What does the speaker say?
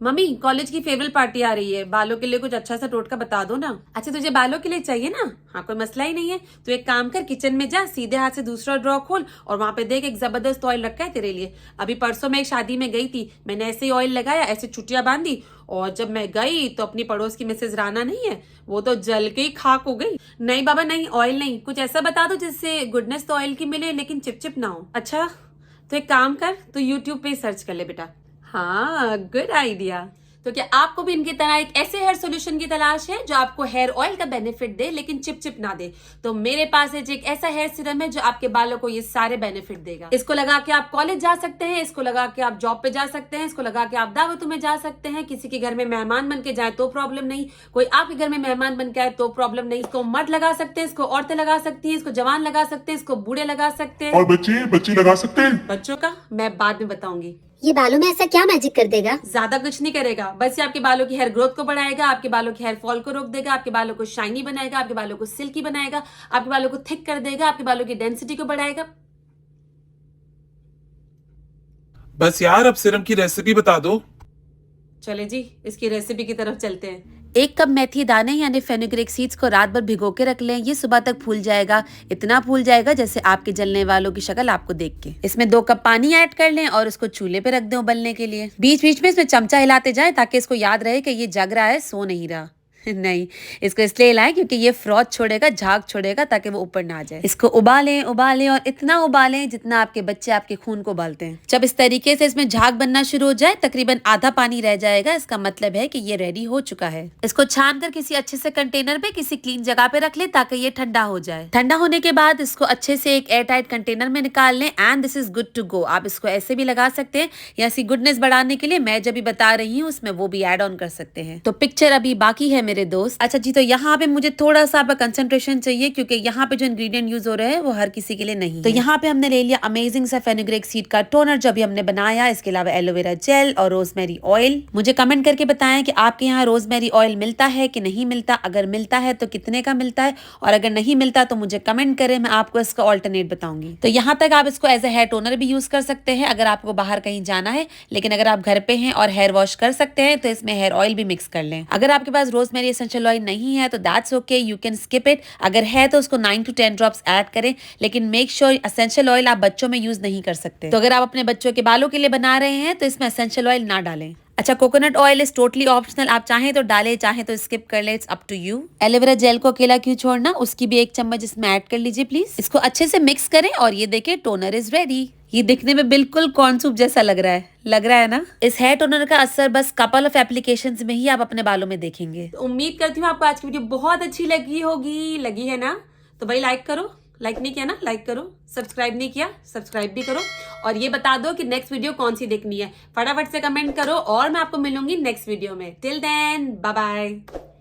Mummy college की farewell party आ रही है, बालों के लिए कुछ अच्छा सा टोटका बता दो ना। अच्छा तुझे बालों के लिए चाहिए ना? हाँ कोई मसला ही नहीं है। तो एक काम कर, किचन में जा, सीधे हाथ से दूसरा ड्रॉ खोल और वहां पे देख एक जबरदस्त ऑयल रखा है तेरे लिए। अभी परसों मैं एक शादी में गई थी, मैंने ऐसे ही ऑयल लगाया, ऐसे छुट्टियां बांधी और जब मैं गई तो अपनी पड़ोस की मिसेज राना नहीं है, वो तो जल के ही खाक हो गई। नहीं बाबा नहीं, ऑयल नहीं, कुछ ऐसा बता दो जिससे गुडनेस तो ऑयल की मिले लेकिन चिपचिप ना हो। अच्छा तो एक काम कर, तो यूट्यूब पे सर्च कर ले बेटा। हाँ गुड आइडिया। तो क्या आपको भी इनकी तरह एक ऐसे हेयर सोल्यूशन की तलाश है जो आपको हेयर ऑयल का बेनिफिट दे लेकिन चिपचिप ना दे? तो मेरे पास है एक ऐसा हेयर सीरम है जो आपके बालों को ये सारे बेनिफिट देगा। इसको लगा के आप कॉलेज जा सकते हैं, इसको लगा के आप जॉब पे जा सकते हैं, इसको लगा के आप दावतों में जा सकते हैं, किसी के घर में मेहमान बन के जाए तो प्रॉब्लम नहीं, कोई आपके घर में मेहमान बन के आए तो प्रॉब्लम नहीं। इसको मर्द लगा सकते हैं, इसको औरतें लगा सकती हैं, इसको जवान लगा सकते हैं, इसको बूढ़े लगा सकते हैं और बच्चे लगा सकते हैं। बच्चों का मैं बाद में बताऊंगी। ये बालों में ऐसा क्या मैजिक कर देगा? ज्यादा कुछ नहीं करेगा, बस ये आपके बालों की हेयर ग्रोथ को बढ़ाएगा, आपके बालों की हेयर फॉल को रोक देगा, आपके बालों को शाइनी बनाएगा, आपके बालों को सिल्की बनाएगा, आपके बालों को थिक कर देगा, आपके बालों की डेंसिटी को बढ़ाएगा। बस यार अब सिरम की रेसिपी बता दो। चले जी इसकी रेसिपी की तरफ चलते हैं। 1 कप मेथी दाने यानी फेनुग्रीक सीड्स को रात भर भिगो के रख लें। ये सुबह तक फूल जाएगा, इतना फूल जाएगा जैसे आपके जलने वालों की शक्ल आपको देख के। इसमें 2 कप पानी ऐड कर लें और उसको चूल्हे पे रख दें उबलने के लिए। बीच बीच में इसमें चमचा हिलाते जाएं ताकि इसको याद रहे कि ये जग रहा है, सो नहीं रहा। नहीं, इसको इसलिए हिलाएं क्योंकि ये फ्रॉथ छोड़ेगा, झाग छोड़ेगा ताकि वो ऊपर ना आ जाए। इसको उबालें और इतना उबालें जितना आपके बच्चे आपके खून को उबालते हैं। जब इस तरीके से इसमें झाग बनना शुरू हो जाए, तकरीबन आधा पानी रह जाएगा, इसका मतलब है कि ये रेडी हो चुका है। इसको छान कर किसी अच्छे से कंटेनर पे, किसी क्लीन जगह पे रख ले ताकि ये ठंडा हो जाए। ठंडा होने के बाद इसको अच्छे से एक एयर टाइट कंटेनर में निकाल लें and this is good to go. आप इसको ऐसे भी लगा सकते हैं या ऐसी गुडनेस बढ़ाने के लिए मैं जब भी बता रही हूँ उसमें वो भी एड ऑन कर सकते हैं। तो पिक्चर अभी बाकी है मेरे दोस्त। अच्छा जी, तो यहाँ पे मुझे थोड़ा सा आपका कंसंट्रेशन चाहिए क्योंकि यहाँ पे जो इंग्रेडिएंट यूज हो रहे हैं वो हर किसी के लिए नहीं है। तो यहाँ पे हमने ले लिया अमेजिंग सा फेनुग्रीक सीड का टोनर जो अभी हमने बनाया, इसके अलावा एलोवेरा जेल और रोजमेरी ऑयल। मुझे कमेंट करके बताएं कि आपके यहाँ रोजमेरी ऑयल मिलता है कि नहीं मिलता, अगर मिलता है तो कितने का मिलता है और अगर नहीं मिलता तो मुझे कमेंट करें, मैं आपको इसका ऑल्टरनेट बताऊंगी। तो यहाँ तक आप इसको एज ए हेयर टोनर भी यूज कर सकते हैं अगर आपको बाहर कहीं जाना है, लेकिन अगर आप घर पे हैं और हेयर वॉश कर सकते हैं तो इसमें हेयर ऑयल भी मिक्स कर लें। अगर आपके पास रोजमेरी एसेंशियल ऑयल नहीं है तो that's okay, you can skip it. अगर है तो उसको 9 to 10 ड्रॉप्स ऐड करें, लेकिन मेक श्योर एसेंशियल ऑयल आप बच्चों में यूज नहीं कर सकते। तो अगर आप अपने बच्चों के बालों के लिए बना रहे हैं तो इसमें एसेंशियल ऑयल ना डालें। अच्छा, coconut oil is totally optional, आप चाहें तो डालें, चाहें तो स्किप कर ले, it's up to you. Aloe vera gel को अकेला क्यों छोड़ना, उसकी भी 1 चम्मच इसमें ऐड कर लीजिए प्लीज। इसको अच्छे से मिक्स करें और ये देखिए टोनर इज रेडी। ये दिखने में बिल्कुल कॉर्न सूप जैसा लग रहा है ना। इस हेयर टोनर का असर बस कपल ऑफ एप्लीकेशंस में ही आप अपने बालों में देखेंगे। तो उम्मीद करती हूँ आपको आज की वीडियो बहुत अच्छी लगी होगी। लगी है ना? तो भाई लाइक करो, लाइक नहीं किया ना लाइक करो, सब्सक्राइब नहीं किया सब्सक्राइब भी करो और ये बता दो कि नेक्स्ट वीडियो कौन सी देखनी है, फटाफट से कमेंट करो और मैं आपको मिलूंगी नेक्स्ट वीडियो में। Till then bye bye.